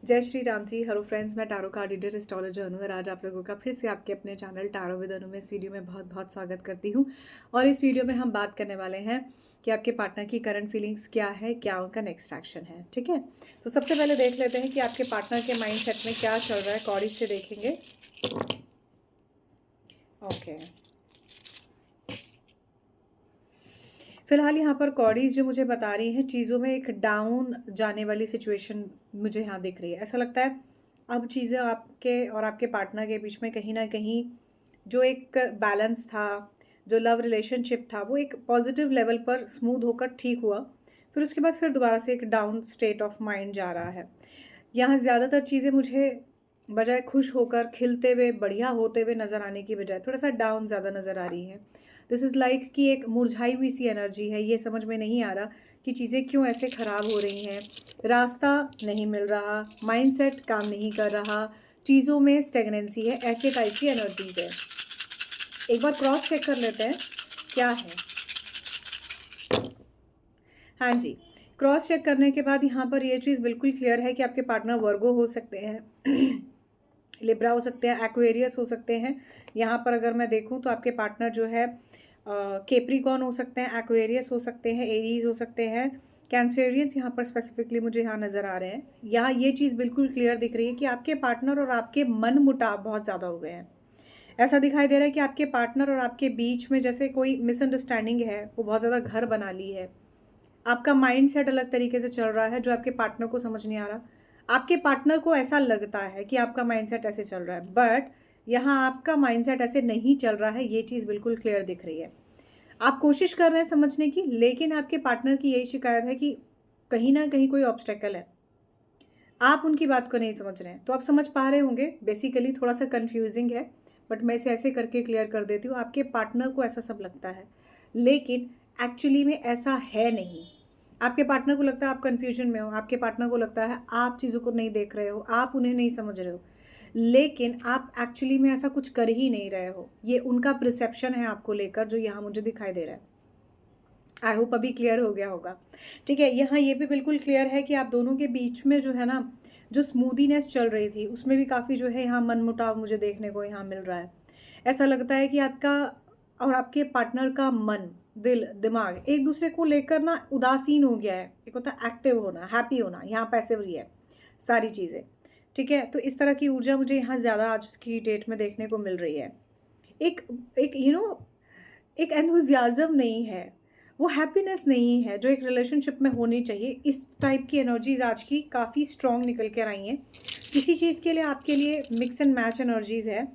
जय Shri Ram ji. Hello friends, मैं tarot card reader astrologer अनु और आज आप लोगों का फिर से आपके अपने चैनल टारो विद अनु में इस वीडियो में बहुत बहुत स्वागत करती हूँ। और इस वीडियो में हम बात करने वाले हैं कि आपके पार्टनर की करंट फीलिंग्स क्या है, क्या उनका नेक्स्ट एक्शन है। ठीक है, तो सबसे पहले देख लेते हैं कि आपके पार्टनर के माइंड सेट में क्या चल रहा है। कॉर्ड से देखेंगे। ओके, फिलहाल यहाँ पर कॉर्डीज जो मुझे बता रही हैं, चीज़ों में एक डाउन जाने वाली सिचुएशन मुझे यहाँ दिख रही है। ऐसा लगता है अब चीज़ें आपके और आपके पार्टनर के बीच में कहीं ना कहीं जो एक बैलेंस था, जो लव रिलेशनशिप था, वो एक पॉजिटिव लेवल पर स्मूथ होकर ठीक हुआ। फिर उसके बाद फिर दोबारा से एक डाउन स्टेट ऑफ माइंड जा रहा है। यहाँ ज़्यादातर चीज़ें मुझे बजाय खुश होकर खिलते हुए बढ़िया होते हुए नज़र आने की बजाय थोड़ा सा डाउन ज़्यादा नज़र आ रही है। दिस इज़ लाइक कि एक मुरझाई हुई सी एनर्जी है। ये समझ में नहीं आ रहा कि चीज़ें क्यों ऐसे ख़राब हो रही हैं। रास्ता नहीं मिल रहा, माइंडसेट काम नहीं कर रहा, चीज़ों में स्टेगनेंसी है, ऐसे टाइप की एनर्जीज है। एक बार क्रॉस चेक कर लेते हैं क्या है। हाँ जी, क्रॉस चेक करने के बाद यहाँ पर ये चीज़ बिल्कुल क्लियर है कि आपके पार्टनर वर्गो हो सकते हैं, लिब्रा हो सकते हैं, एक्वेरियस हो सकते हैं। यहाँ पर अगर मैं देखूँ तो आपके पार्टनर जो है केप्रिकॉन हो सकते हैं, एक्वेरियस हो सकते हैं, एरीज हो सकते हैं, कैंसेरियंस यहाँ पर स्पेसिफिकली मुझे यहाँ नज़र आ रहे हैं। यहाँ ये चीज़ बिल्कुल क्लियर दिख रही है कि आपके पार्टनर और आपके मन मुटाव बहुत ज़्यादा हो गए हैं। ऐसा दिखाई दे रहा है कि आपके पार्टनर और आपके बीच में जैसे कोई मिसअंडरस्टैंडिंग है, वो बहुत ज़्यादा घर बना ली है। आपका माइंड सेट अलग तरीके से चल रहा है जो आपके पार्टनर को समझ नहीं आ रहा। आपके पार्टनर को ऐसा लगता है कि आपका माइंड सेट ऐसे चल रहा है, बट यहाँ आपका माइंड सेट ऐसे नहीं चल रहा है। ये चीज़ बिल्कुल क्लियर दिख रही है। आप कोशिश कर रहे हैं समझने की, लेकिन आपके पार्टनर की यही शिकायत है कि कहीं ना कहीं कोई ऑब्स्टेकल है, आप उनकी बात को नहीं समझ रहे हैं। तो आप समझ पा रहे होंगे, बेसिकली थोड़ा सा कंफ्यूजिंग है, बट मैं इसे ऐसे करके क्लियर कर देती हूँ। आपके पार्टनर को ऐसा सब लगता है, लेकिन एक्चुअली में ऐसा है नहीं। आपके पार्टनर को लगता है आप कंफ्यूजन में हो, आपके पार्टनर को लगता है आप चीज़ों को नहीं देख रहे हो, आप उन्हें नहीं समझ रहे हो, लेकिन आप एक्चुअली में ऐसा कुछ कर ही नहीं रहे हो। ये उनका परसेप्शन है आपको लेकर, जो यहाँ मुझे दिखाई दे रहा है। आई होप अभी क्लियर हो गया होगा। ठीक है, यहाँ ये भी बिल्कुल क्लियर है कि आप दोनों के बीच में जो है ना, जो स्मूदीनेस चल रही थी, उसमें भी काफ़ी जो है यहाँ मनमुटाव मुझे देखने को यहाँ मिल रहा है। ऐसा लगता है कि आपका और आपके पार्टनर का मन, दिल, दिमाग एक दूसरे को लेकर ना उदासीन हो गया है। एक होता है एक्टिव होना, हैप्पी होना, यहाँ पैसिव ही है सारी चीज़ें। ठीक है, तो इस तरह की ऊर्जा मुझे यहाँ ज़्यादा आज की डेट में देखने को मिल रही है। एक एक एक एंथुजियाज्म नहीं है, वो हैप्पीनेस नहीं है जो एक रिलेशनशिप में होनी चाहिए। इस टाइप की एनर्जीज आज की काफ़ी स्ट्रॉन्ग निकल कर आई हैं। किसी चीज़ के लिए आपके लिए मिक्स एंड मैच एनर्जीज है।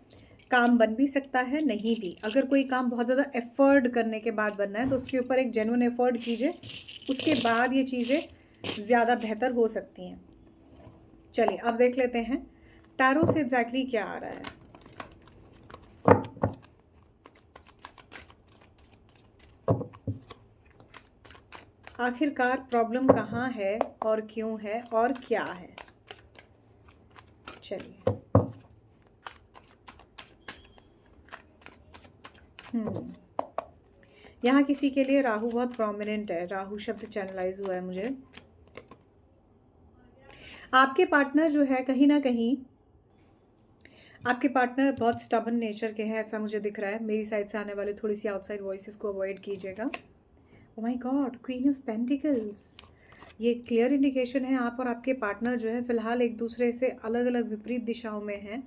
काम बन भी सकता है, नहीं भी। अगर कोई काम बहुत ज़्यादा एफर्ट करने के बाद बनना है तो उसके ऊपर एक जेन्युइन एफर्ट कीजिए, उसके बाद ये चीज़ें ज़्यादा बेहतर हो सकती हैं। चलिए अब देख लेते हैं टैरो से एग्जैक्टली क्या आ रहा है। आखिरकार प्रॉब्लम कहाँ है और क्यों है और क्या है। चलिए, यहाँ किसी के लिए राहु बहुत प्रोमिनेंट है। राहु शब्द चैनलाइज हुआ है मुझे। आपके पार्टनर जो है, कहीं ना कहीं आपके पार्टनर बहुत स्टबन नेचर के हैं, ऐसा मुझे दिख रहा है। मेरी साइड से आने वाली थोड़ी सी आउटसाइड वॉइसेस को अवॉइड कीजिएगा। Oh my God, queen of pentacles. ये क्लियर इंडिकेशन है आप और आपके पार्टनर जो है फिलहाल एक दूसरे से अलग अलग विपरीत दिशाओं में हैं।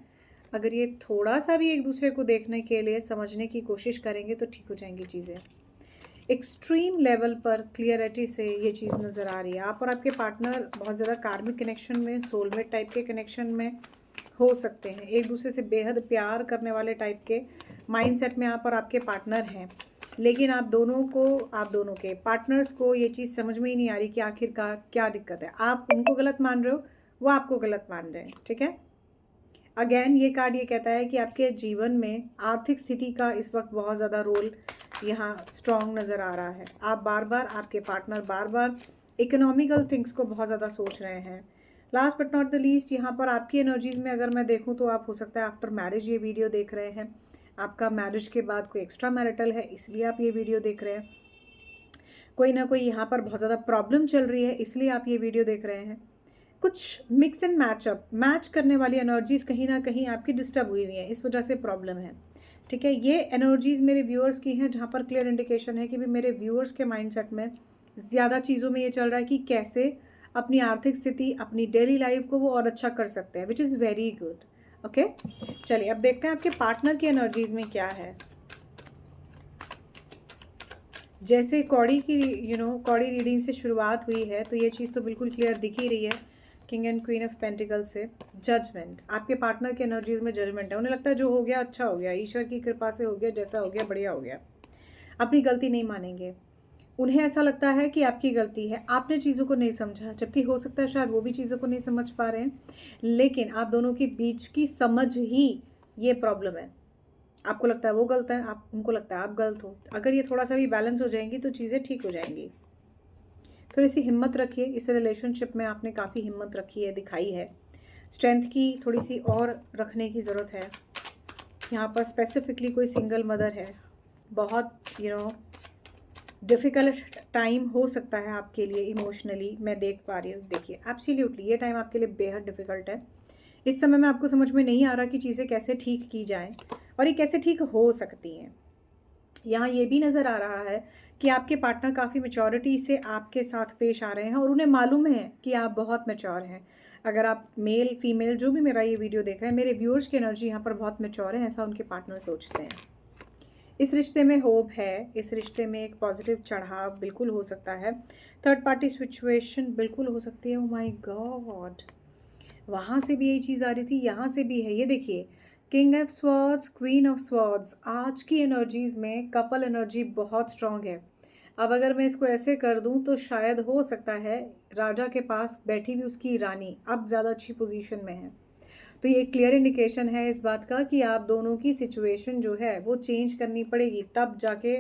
अगर ये थोड़ा सा भी एक दूसरे को देखने के लिए समझने की कोशिश करेंगे तो ठीक हो जाएंगी चीज़ें। एक्सट्रीम लेवल पर क्लियरिटी से ये चीज़ नज़र आ रही है। आप और आपके पार्टनर बहुत ज़्यादा कार्मिक कनेक्शन में, सोलमेट टाइप के कनेक्शन में हो सकते हैं। एक दूसरे से बेहद प्यार करने वाले टाइप के माइंडसेट में आप और आपके पार्टनर हैं, लेकिन आप दोनों के पार्टनर्स को ये चीज़ समझ में ही नहीं आ रही कि आखिरकार क्या दिक्कत है। आप उनको गलत मान रहे हो, वो आपको गलत मान रहे हैं। ठीक है, अगेन ये कार्ड ये कहता है कि आपके जीवन में आर्थिक स्थिति का इस वक्त बहुत ज़्यादा रोल यहाँ स्ट्रॉन्ग नज़र आ रहा है। आप बार बार, आपके पार्टनर बार बार इकोनॉमिकल थिंग्स को बहुत ज़्यादा सोच रहे हैं। Last but not the least, यहाँ पर आपकी एनर्जीज में अगर मैं देखूँ तो आप हो सकता है आफ्टर मैरिज ये वीडियो देख रहे हैं। आपका मैरिज के बाद कोई एक्स्ट्रा मैरिटल है, इसलिए आप ये वीडियो देख रहे हैं। कोई ना कोई यहाँ पर बहुत ज़्यादा प्रॉब्लम चल रही है, इसलिए आप ये वीडियो देख रहे हैं। कुछ मिक्स एंड मैच करने वाली एनर्जीज़ कहीं ना कहीं आपकी डिस्टर्ब हुई हुई हैं, इस वजह से प्रॉब्लम है। ठीक है, ये एनर्जीज़ मेरे व्यूअर्स की हैं, जहाँ पर क्लियर इंडिकेशन है कि भी मेरे व्यूअर्स के माइंडसेट में ज़्यादा चीज़ों में ये चल रहा है कि कैसे अपनी आर्थिक स्थिति, अपनी डेली लाइफ को वो और अच्छा कर सकते हैं, which is very good. Okay, चलिए अब देखते हैं आपके पार्टनर की एनर्जीज़ में क्या है। जैसे कौड़ी की कौड़ी रीडिंग से शुरुआत हुई है, तो ये चीज़ तो बिल्कुल क्लियर दिख ही रही है king and queen of pentacle से। जजमेंट, आपके पार्टनर के एनर्जीज में जजमेंट है। उन्हें लगता है जो हो गया अच्छा हो गया, ईश्वर की कृपा से हो गया, जैसा हो गया बढ़िया हो गया। अपनी गलती नहीं मानेंगे। उन्हें ऐसा लगता है कि आपकी गलती है, आपने चीज़ों को नहीं समझा, जबकि हो सकता है शायद वो भी चीज़ों को नहीं समझ पा रहे हैं, लेकिन आप दोनों के बीच की समझ ही ये प्रॉब्लम है। आपको लगता है वो गलत है, आप उनको लगता है आप गलत हो। अगर ये थोड़ा सा भी बैलेंस हो जाएंगी तो चीज़ें ठीक हो जाएंगी। थोड़ी सी हिम्मत रखिए, इस रिलेशनशिप में आपने काफ़ी हिम्मत रखी है, दिखाई है। स्ट्रेंथ की थोड़ी सी और रखने की ज़रूरत है। यहाँ पर स्पेसिफिकली कोई सिंगल मदर है, बहुत डिफ़िकल्ट टाइम हो सकता है आपके लिए इमोशनली, मैं देख पा रही हूँ। देखिए एब्सोल्युटली ये टाइम आपके लिए बेहद डिफ़िकल्ट है। इस समय में आपको समझ में नहीं आ रहा कि चीज़ें कैसे ठीक की जाएं और ये कैसे ठीक हो सकती हैं। यहाँ ये भी नज़र आ रहा है कि आपके पार्टनर काफ़ी मैच्योरिटी से आपके साथ पेश आ रहे हैं और उन्हें मालूम है कि आप बहुत मैच्योर हैं। अगर आप मेल फीमेल जो भी मेरा ये वीडियो देख रहे हैं, मेरे व्यूअर्स की एनर्जी यहाँ पर बहुत मैच्योर है, ऐसा उनके पार्टनर सोचते हैं। इस रिश्ते में होप है, इस रिश्ते में एक पॉजिटिव चढ़ाव बिल्कुल हो सकता है। थर्ड पार्टी सिचुएशन बिल्कुल हो सकती है। ओ माय गॉड, वहाँ से भी यही चीज़ आ रही थी, यहाँ से भी है। ये देखिए king of swords, queen of swords, आज की एनर्जीज़ में कपल एनर्जी बहुत स्ट्रांग है। अब अगर मैं इसको ऐसे कर दूं तो शायद हो सकता है राजा के पास बैठी हुई उसकी रानी अब ज़्यादा अच्छी पोजीशन में है। तो ये क्लियर इंडिकेशन है इस बात का कि आप दोनों की सिचुएशन जो है वो चेंज करनी पड़ेगी, तब जाके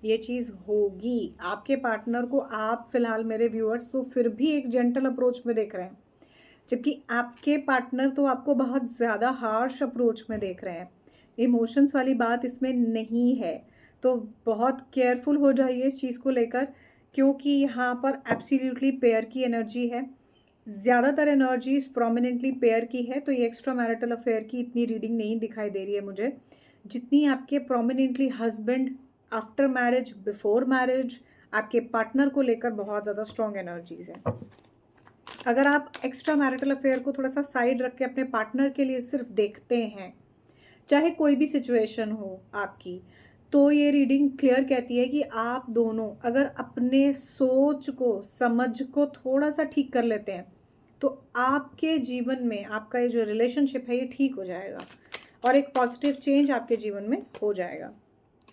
ये चीज़ होगी। आपके पार्टनर को आप फिलहाल मेरे व्यूअर्स तो फिर भी एक जेंटल अप्रोच में देख रहे हैं, जबकि आपके पार्टनर तो आपको बहुत ज़्यादा हार्श अप्रोच में देख रहे हैं। इमोशंस वाली बात इसमें नहीं है, तो बहुत केयरफुल हो जाइए इस चीज़ को लेकर, क्योंकि यहाँ पर एब्सोल्युटली पेयर की एनर्जी है। ज़्यादातर एनर्जीज प्रोमिनेंटली पेयर की है, तो ये एक्स्ट्रा मैरिटल अफेयर की इतनी रीडिंग नहीं दिखाई दे रही है मुझे, जितनी आपके prominently husband, after marriage, before marriage, आपके पार्टनर को लेकर बहुत ज़्यादा स्ट्रॉन्ग एनर्जीज हैं। अगर आप एक्स्ट्रा मैरिटल अफेयर को थोड़ा सा साइड रख के अपने पार्टनर के लिए सिर्फ देखते हैं, चाहे कोई भी सिचुएशन हो आपकी, तो ये रीडिंग क्लियर कहती है कि आप दोनों अगर अपने सोच को, समझ को थोड़ा सा ठीक कर लेते हैं, तो आपके जीवन में आपका ये जो रिलेशनशिप है ये ठीक हो जाएगा और एक पॉजिटिव चेंज आपके जीवन में हो जाएगा।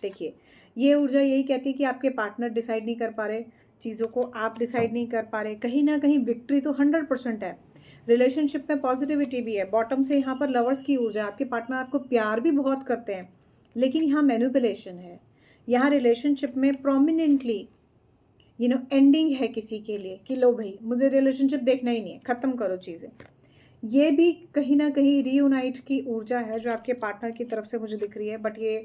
देखिए ये ऊर्जा यही कहती है कि आपके पार्टनर डिसाइड नहीं कर पा रहे चीज़ों को, आप डिसाइड नहीं कर पा रहे, कहीं ना कहीं विक्ट्री तो 100% है। रिलेशनशिप में पॉजिटिविटी भी है। बॉटम से यहाँ पर लवर्स की ऊर्जा, आपके पार्टनर आपको प्यार भी बहुत करते हैं, लेकिन यहाँ मैनिपुलेशन है। यहाँ रिलेशनशिप में प्रोमिनेंटली एंडिंग है किसी के लिए कि लो भाई मुझे रिलेशनशिप देखना ही नहीं है, ख़त्म करो चीज़ें। ये भी कहीं ना कहीं रीयूनाइट की ऊर्जा है जो आपके पार्टनर की तरफ से मुझे दिख रही है, बट ये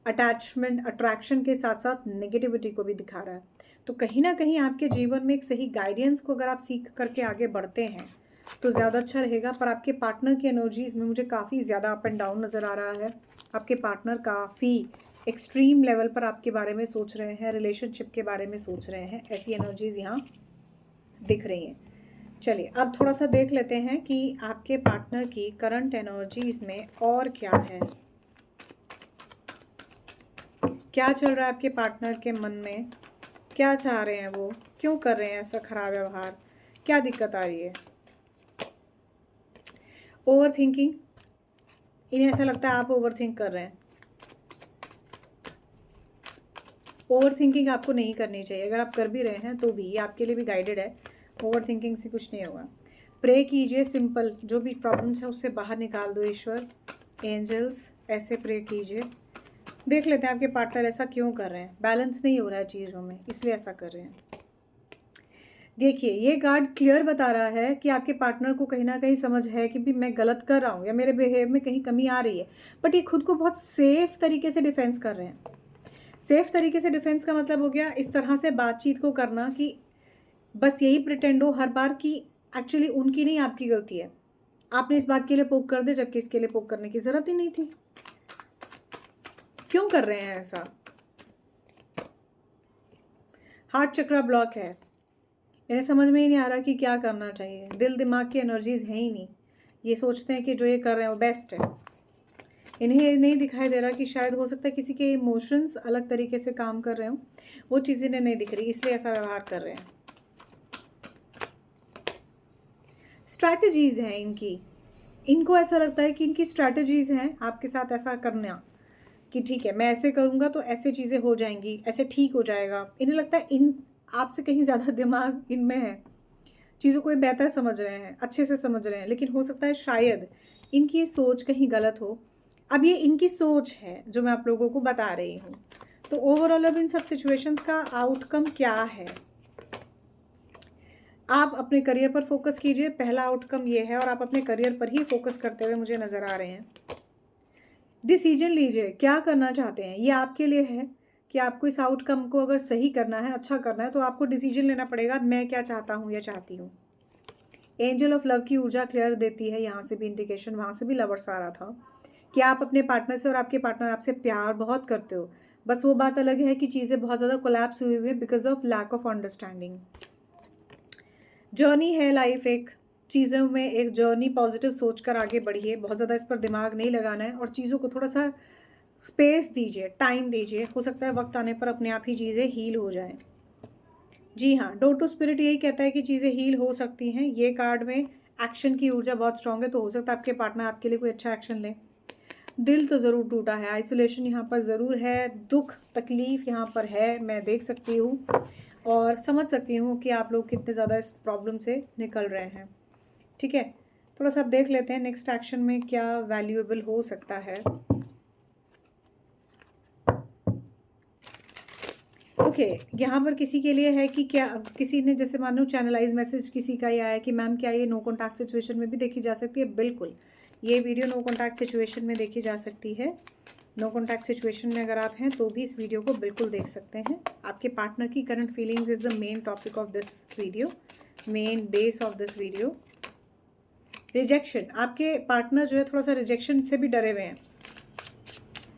अटैचमेंट, अट्रैक्शन के साथ साथ नेगेटिविटी को भी दिखा रहा है। तो कहीं ना कहीं आपके जीवन में एक सही गाइडेंस को अगर आप सीख करके आगे बढ़ते हैं तो ज़्यादा अच्छा रहेगा। पर आपके पार्टनर की एनर्जीज़ में मुझे काफ़ी ज़्यादा अप एंड डाउन नज़र आ रहा है। आपके पार्टनर काफ़ी एक्सट्रीम लेवल पर आपके बारे में सोच रहे हैं, रिलेशनशिप के बारे में सोच रहे हैं, ऐसी एनर्जीज़ यहाँ दिख रही हैं। चलिए अब थोड़ा सा देख लेते हैं कि आपके पार्टनर की करंट एनर्जीज़ में और क्या है, क्या चल रहा है आपके पार्टनर के मन में, क्या चाह रहे हैं वो, क्यों कर रहे हैं ऐसा खराब व्यवहार, क्या दिक्कत आ रही है। ओवर थिंकिंग, इन्हें ऐसा लगता है आप ओवर थिंक कर रहे हैं। ओवर थिंकिंग आपको नहीं करनी चाहिए, अगर आप कर भी रहे हैं तो भी ये आपके लिए भी गाइडेड है। ओवर थिंकिंग से कुछ नहीं होगा। प्रे कीजिए, सिंपल जो भी प्रॉब्लम्स है उससे बाहर निकाल दो ईश्वर, एंजल्स, ऐसे प्रे कीजिए। देख लेते हैं आपके पार्टनर ऐसा क्यों कर रहे हैं। बैलेंस नहीं हो रहा है चीज़ों में, इसलिए ऐसा कर रहे हैं। देखिए ये कार्ड क्लियर बता रहा है कि आपके पार्टनर को कहीं ना कहीं समझ है कि भी मैं गलत कर रहा हूँ या मेरे बिहेव में कहीं कमी आ रही है, बट ये खुद को बहुत सेफ तरीके से डिफेंस कर रहे हैं। सेफ तरीके से डिफेंस का मतलब हो गया इस तरह से बातचीत को करना कि बस यही प्रिटेंड हो हर बार कि एक्चुअली उनकी नहीं, आपकी गलती है। आपने इस बात के लिए पोक कर दिया जबकि इसके लिए पोक करने की ज़रूरत ही नहीं थी। क्यों कर रहे हैं ऐसा? हार्ट चक्रा ब्लॉक है, इन्हें समझ में ही नहीं आ रहा कि क्या करना चाहिए। दिल दिमाग की एनर्जीज हैं ही नहीं, ये सोचते हैं कि जो ये कर रहे हैं वो बेस्ट है। इन्हें नहीं दिखाई दे रहा कि शायद हो सकता है किसी के इमोशंस अलग तरीके से काम कर रहे हो, वो चीज़ इन्हें नहीं दिख रही, इसलिए ऐसा व्यवहार कर रहे हैं। स्ट्रैटेजीज हैं इनकी, इनको ऐसा लगता है कि इनकी स्ट्रैटेजीज हैं आपके साथ ऐसा करना कि ठीक है मैं ऐसे करूँगा तो ऐसे चीज़ें हो जाएंगी, ऐसे ठीक हो जाएगा। इन्हें लगता है इन आपसे कहीं ज़्यादा दिमाग इनमें है, चीज़ों को ये बेहतर समझ रहे हैं, अच्छे से समझ रहे हैं, लेकिन हो सकता है शायद इनकी ये सोच कहीं गलत हो। अब ये इनकी सोच है जो मैं आप लोगों को बता रही हूँ। तो ओवरऑल अब इन सब सिचुएशंस का आउटकम क्या है? आप अपने करियर पर फोकस कीजिए, पहला आउटकम ये है, और आप अपने करियर पर ही फोकस करते हुए मुझे नज़र आ रहे हैं। डिसीजन लीजिए, क्या करना चाहते हैं, ये आपके लिए है कि आपको इस आउटकम को अगर सही करना है, अच्छा करना है, तो आपको डिसीजन लेना पड़ेगा, मैं क्या चाहता हूँ या चाहती हूँ। एंजल ऑफ लव की ऊर्जा क्लियर देती है, यहाँ से भी इंडिकेशन, वहाँ से भी लवर्स आ रहा था कि आप अपने पार्टनर से और आपके पार्टनर आपसे प्यार बहुत करते हो। बस वो बात अलग है कि चीज़ें बहुत ज़्यादा कोलैप्स हुई हुई है because of lack of understanding. Journey है लाइफ, एक चीज़ों में एक जर्नी, पॉजिटिव सोचकर आगे बढ़िए, बहुत ज़्यादा इस पर दिमाग नहीं लगाना है और चीज़ों को थोड़ा सा स्पेस दीजिए, टाइम दीजिए, हो सकता है वक्त आने पर अपने आप ही चीज़ें हील हो जाएं। जी हाँ, डोर टू स्पिरिट यही कहता है कि चीज़ें हील हो सकती हैं। ये कार्ड में एक्शन की ऊर्जा बहुत स्ट्रांग है, तो हो सकता है आपके पार्टनर आपके लिए कोई अच्छा एक्शन ले। दिल तो ज़रूर टूटा है, आइसोलेशन यहाँ पर ज़रूर है, दुख तकलीफ़ यहाँ पर है, मैं देख सकती हूँ और समझ सकती हूँ कि आप लोग कितने ज़्यादा इस प्रॉब्लम से निकल रहे हैं। ठीक है, थोड़ा सा आप देख लेते हैं नेक्स्ट एक्शन में क्या वैल्यूएबल हो सकता है। ओके, यहाँ पर किसी के लिए है कि क्या किसी ने, जैसे मानो चैनलाइज मैसेज किसी का ही आया कि मैम क्या ये नो कॉन्टैक्ट सिचुएशन में भी देखी जा सकती है? बिल्कुल, ये वीडियो नो कॉन्टैक्ट सिचुएशन में देखी जा सकती है। नो कॉन्टैक्ट सिचुएशन में अगर आप हैं तो भी इस वीडियो को बिल्कुल देख सकते हैं। आपके पार्टनर की current feelings is the main topic of this video, main base of this video. Rejection, आपके पार्टनर जो है थोड़ा सा रिजेक्शन से भी डरे हुए हैं।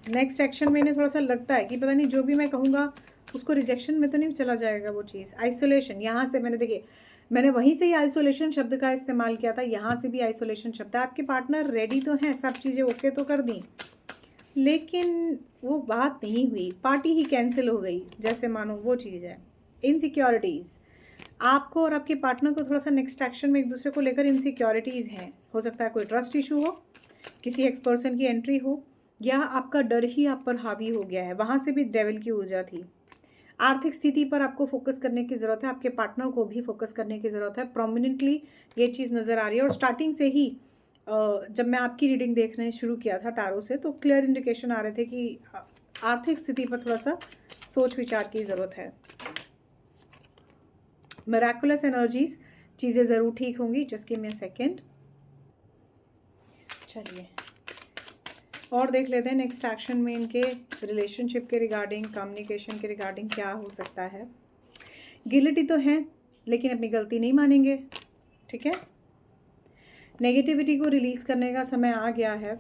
नेक्स्ट एक्शन में इन्हें थोड़ा सा लगता है कि पता नहीं जो भी मैं कहूँगा उसको रिजेक्शन में तो नहीं चला जाएगा वो चीज़। आइसोलेशन, यहाँ से मैंने देखिए, मैंने वहीं से ही आइसोलेशन शब्द का इस्तेमाल किया था, यहाँ से भी आइसोलेशन शब्द है। आपके पार्टनर रेडी तो हैं, सब चीज़ें ओके तो कर दी, लेकिन वो बात नहीं हुई, पार्टी ही कैंसिल हो गई, जैसे मानो वो चीज़ है। इनसिक्योरिटीज़, आपको और आपके पार्टनर को थोड़ा सा नेक्स्ट एक्शन में एक दूसरे को लेकर इनसिक्योरिटीज़ हैं। हो सकता है कोई ट्रस्ट इशू हो, किसी एक्स पर्सन की एंट्री हो, या आपका डर ही आप पर हावी हो गया है, वहाँ से भी डेविल की ऊर्जा थी। आर्थिक स्थिति पर आपको फोकस करने की ज़रूरत है, आपके पार्टनर को भी फोकस करने की ज़रूरत है। प्रोमिनेंटली ये चीज़ नज़र आ रही है और स्टार्टिंग से ही जब मैं आपकी रीडिंग देखने शुरू किया था टारो से, तो क्लियर इंडिकेशन आ रहे थे कि आर्थिक स्थिति पर थोड़ा सा सोच विचार की ज़रूरत है। मिराकुलस एनर्जीज, चीज़ें ज़रूर ठीक होंगी। Just give me a second. चलिए और देख लेते हैं नेक्स्ट एक्शन में इनके रिलेशनशिप के रिगार्डिंग, कम्युनिकेशन के रिगार्डिंग क्या हो सकता है। गिल्टी तो है लेकिन अपनी गलती नहीं मानेंगे, ठीक है। नेगेटिविटी को रिलीज़ करने का समय आ गया है,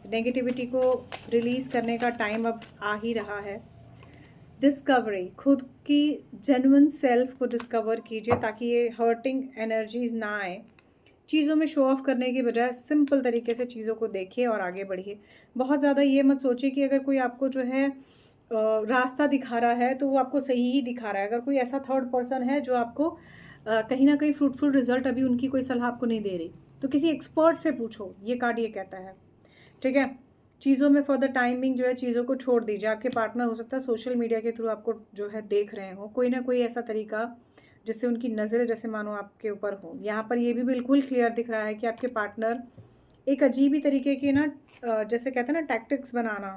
नेगेटिविटी को रिलीज़ करने का टाइम अब आ ही रहा है। डिस्कवरी, खुद की जेन्युइन सेल्फ को डिस्कवर कीजिए ताकि ये हर्टिंग एनर्जीज ना आए। चीज़ों में शो ऑफ करने की बजाय सिंपल तरीके से चीज़ों को देखिए और आगे बढ़िए। बहुत ज़्यादा ये मत सोचिए कि अगर कोई आपको जो है रास्ता दिखा रहा है तो वो आपको सही ही दिखा रहा है। अगर कोई ऐसा थर्ड पर्सन है जो आपको कहीं ना कहीं फ्रूटफुल रिजल्ट, अभी उनकी कोई सलाह आपको नहीं दे रही, तो किसी एक्सपर्ट से पूछो, ये कार्ड ये कहता है, ठीक है। चीज़ों में फॉर द टाइमिंग जो है चीज़ों को छोड़ दीजिए। आपके पार्टनर हो सकता है सोशल मीडिया के थ्रू आपको जो है देख रहे हो, कोई ना कोई ऐसा तरीका जिससे उनकी नज़रें जैसे मानो आपके ऊपर हो। यहाँ पर ये भी बिल्कुल क्लियर दिख रहा है कि आपके पार्टनर एक अजीब ही तरीके की ना जैसे कहते हैं ना टैक्टिक्स बनाना,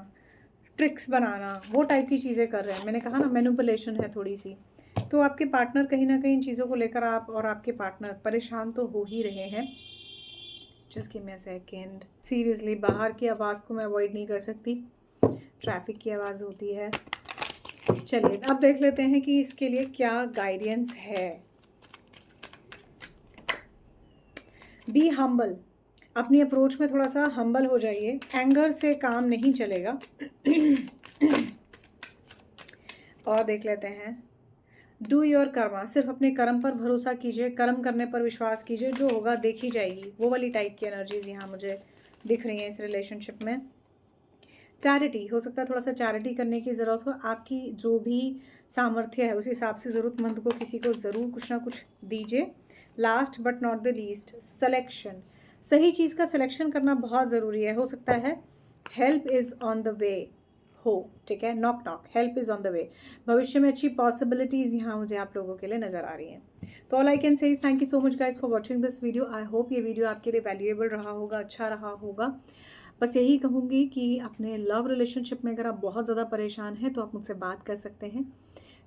ट्रिक्स बनाना, वो टाइप की चीज़ें कर रहे हैं। मैंने कहा ना मैनिपुलेशन है थोड़ी सी। तो आपके पार्टनर कहीं ना कहीं इन चीज़ों को लेकर आप और आपके पार्टनर परेशान तो हो ही रहे हैं। Just give me a second. Seriously बाहर की आवाज़ को मैं अवॉइड नहीं कर सकती, ट्रैफिक की आवाज़ होती है। चलिए अब देख लेते हैं कि इसके लिए क्या गाइडेंस है। बी हम्बल, अपनी अप्रोच में थोड़ा सा हम्बल हो जाइए, एंगर से काम नहीं चलेगा। और देख लेते हैं, डू योर कर्मा, सिर्फ अपने कर्म पर भरोसा कीजिए, कर्म करने पर विश्वास कीजिए, जो होगा देखी जाएगी। वो वाली टाइप की एनर्जीज यहाँ मुझे दिख रही हैं इस रिलेशनशिप में। चैरिटी, हो सकता है थोड़ा सा चैरिटी करने की ज़रूरत हो, आपकी जो भी सामर्थ्य है उस हिसाब से ज़रूरतमंद को किसी को ज़रूर कुछ ना कुछ दीजिए। Last but not the least, selection, सही चीज़ का सिलेक्शन करना बहुत ज़रूरी है। हो सकता है help is on the way हो, ठीक है, knock knock, help is on the way. भविष्य में अच्छी पॉसिबिलिटीज़ यहाँ मुझे आप लोगों के लिए नज़र आ रही हैं। तो all I can say is thank you so much guys for watching this video. I hope ये वीडियो आपके लिए वैल्यूएबल रहा होगा, अच्छा रहा होगा। बस यही कहूँगी कि अपने लव रिलेशनशिप में अगर आप बहुत ज़्यादा परेशान हैं तो आप मुझसे बात कर सकते हैं।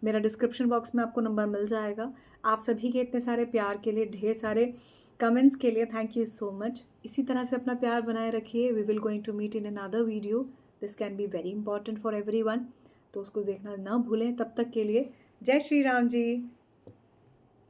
मेरा डिस्क्रिप्शन बॉक्स में आपको नंबर मिल जाएगा। आप सभी के इतने सारे प्यार के लिए, ढेर सारे कमेंट्स के लिए थैंक यू सो मच। इसी तरह से अपना प्यार बनाए रखिए। We will going to meet in another video. This can be very important for everyone, तो उसको देखना ना भूलें। तब तक के लिए जय श्री राम जी।